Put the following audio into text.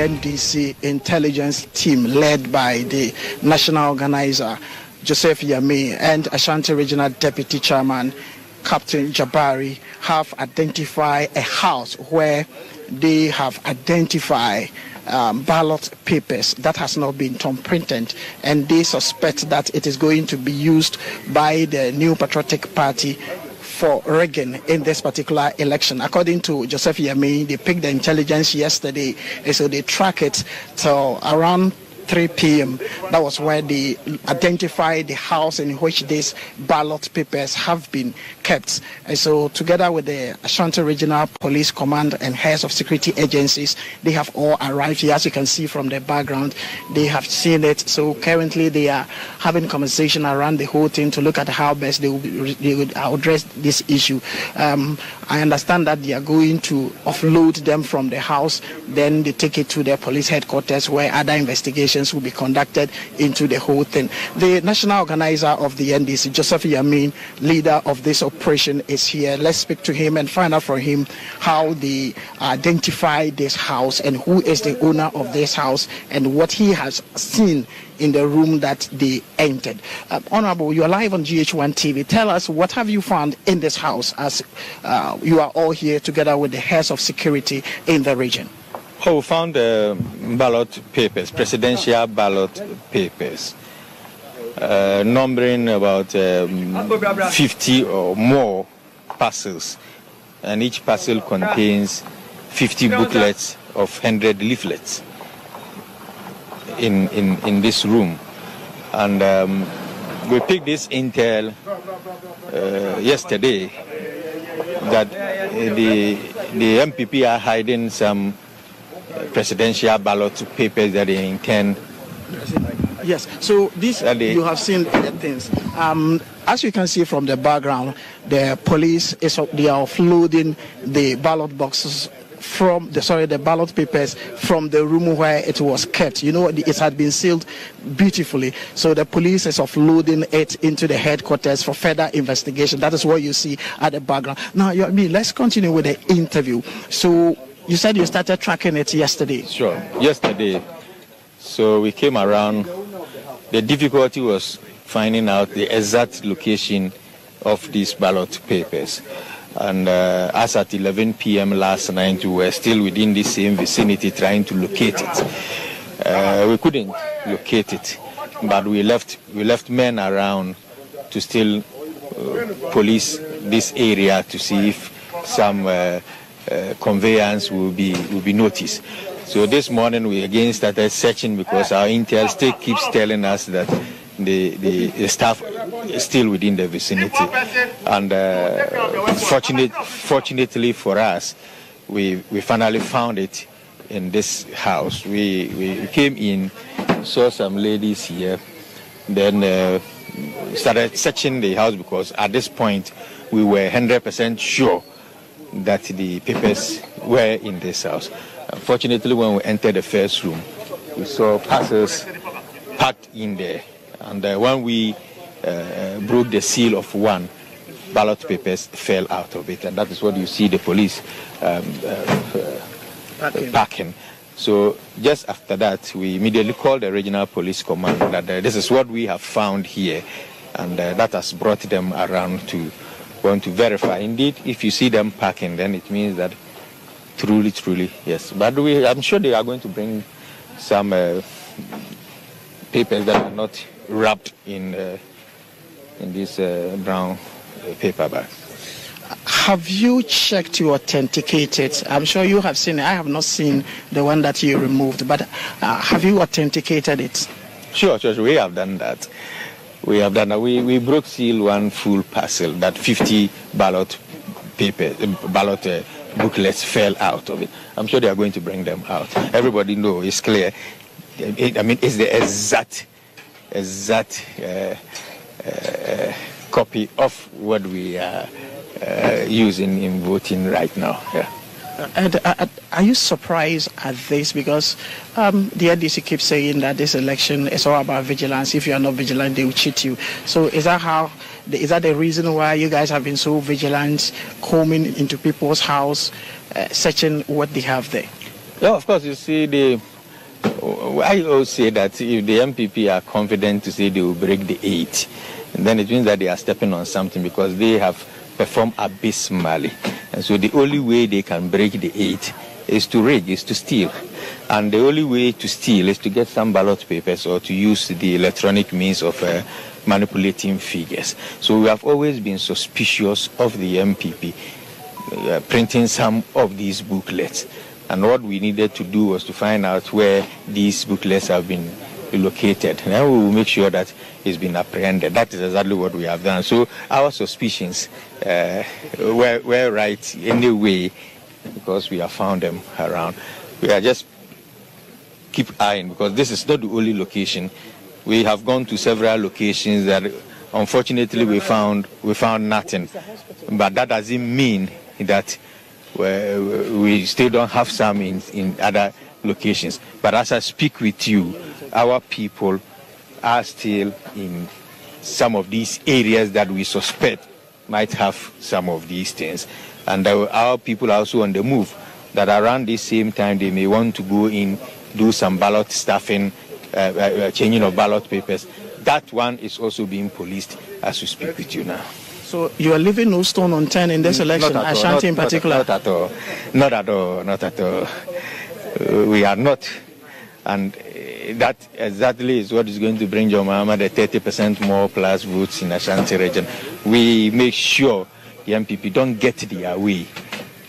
NDC intelligence team led by the national organizer Joseph Yami and Asante Regional Deputy Chairman Captain Jabari have identified a house where they have identified ballot papers that has not been thumb-printed, and they suspect that it is going to be used by the New Patriotic Party for rigging in this particular election. According to Joseph Yami, they picked the intelligence yesterday, and so they track it till around 3 p.m. That was where they identified the house in which these ballot papers have been kept. And so together with the Asante Regional Police Command and heads of security agencies, they have all arrived here. As you can see from the background, they have seen it. So currently they are having conversation around the whole thing to look at how best they would address this issue. I understand that they are going to offload them from the house, then they take it to the police headquarters where other investigations will be conducted into the whole thing. The national organizer of the NDC, Joseph Yamin, leader of this operation, is here. Let's speak to him and find out from him how they identify this house and who is the owner of this house and what he has seen in the room that they entered. Honorable, you are live on GH1 TV. Tell us, what have you found in this house as you are all here together with the heads of security in the region? Oh, we found ballot papers, presidential ballot papers, numbering about 50 or more parcels, and each parcel contains 50 booklets of 100 leaflets in this room. And we picked this intel yesterday that the MPP are hiding some presidential ballot papers that they intend. Yes, so this you have seen the things. As you can see from the background, the police they are offloading the ballot boxes from the ballot papers from the room where it was kept. You know, it had been sealed beautifully. So the police is offloading it into the headquarters for further investigation. That is what you see at the background. Now, let's continue with the interview. So you said you started tracking it yesterday. Sure, yesterday. So we came around. The difficulty was finding out the exact location of these ballot papers. And as at 11 p.m. last night, we were still within the same vicinity trying to locate it. We couldn't locate it, but we left men around to still police this area to see if some conveyance will be noticed. So this morning we again started searching because our intel still keeps telling us that the staff is still within the vicinity. And fortunately for us, we finally found it in this house. We came in, saw some ladies here, then started searching the house because at this point we were 100% sure that the papers were in this house. Unfortunately, when we entered the first room, we saw parcels packed in there. And when we broke the seal of one, ballot papers fell out of it. And that is what you see the police packing. So just after that, we immediately called the regional police command that this is what we have found here. And that has brought them around to want to verify. Indeed, if you see them packing, then it means that truly, yes. But I'm sure they are going to bring some papers that are not wrapped in this brown paper bag. Have you checked to authenticate it? I'm sure you have seen it. I have not seen the one that you removed, but have you authenticated it? Sure, we have done that. We broke seal one full parcel that 50 ballot booklets fell out of it. I'm sure they are going to bring them out. Everybody knows, it's clear. It's the exact copy of what we are using in voting right now. Yeah. And are you surprised at this? Because the NDC keeps saying that this election is all about vigilance. If you are not vigilant, they will cheat you. So is that the reason why you guys have been so vigilant, combing into people's house, searching what they have there? Yeah, of course. You see, I always say that if the MPP are confident to say they will break the 8, then it means that they are stepping on something, because they have performed abysmally. And so the only way they can break the 8 is to rig, is to steal. And the only way to steal is to get some ballot papers or to use the electronic means of manipulating figures. So we have always been suspicious of the MPP printing some of these booklets. And what we needed to do was to find out where these booklets have been located. And then we will make sure that it's been apprehended. That is exactly what we have done. So our suspicions were right anyway, because we have found them around. We are just keep eyeing, because this is not the only location. We have gone to several locations that unfortunately we found nothing. But that doesn't mean that we still don't have some in other locations. But as I speak with you, our people are still in some of these areas that we suspect might have some of these things. And our people are also on the move, that around the same time they may want to go in, do some ballot stuffing, changing of ballot papers. That one is also being policed as we speak with you now. So you are leaving no stone unturned in this election, Asante in particular? Not at all. We are not. And that exactly is what is going to bring John Mahama the 30% more plus votes in Asante region. We make sure the MPP don't get their way.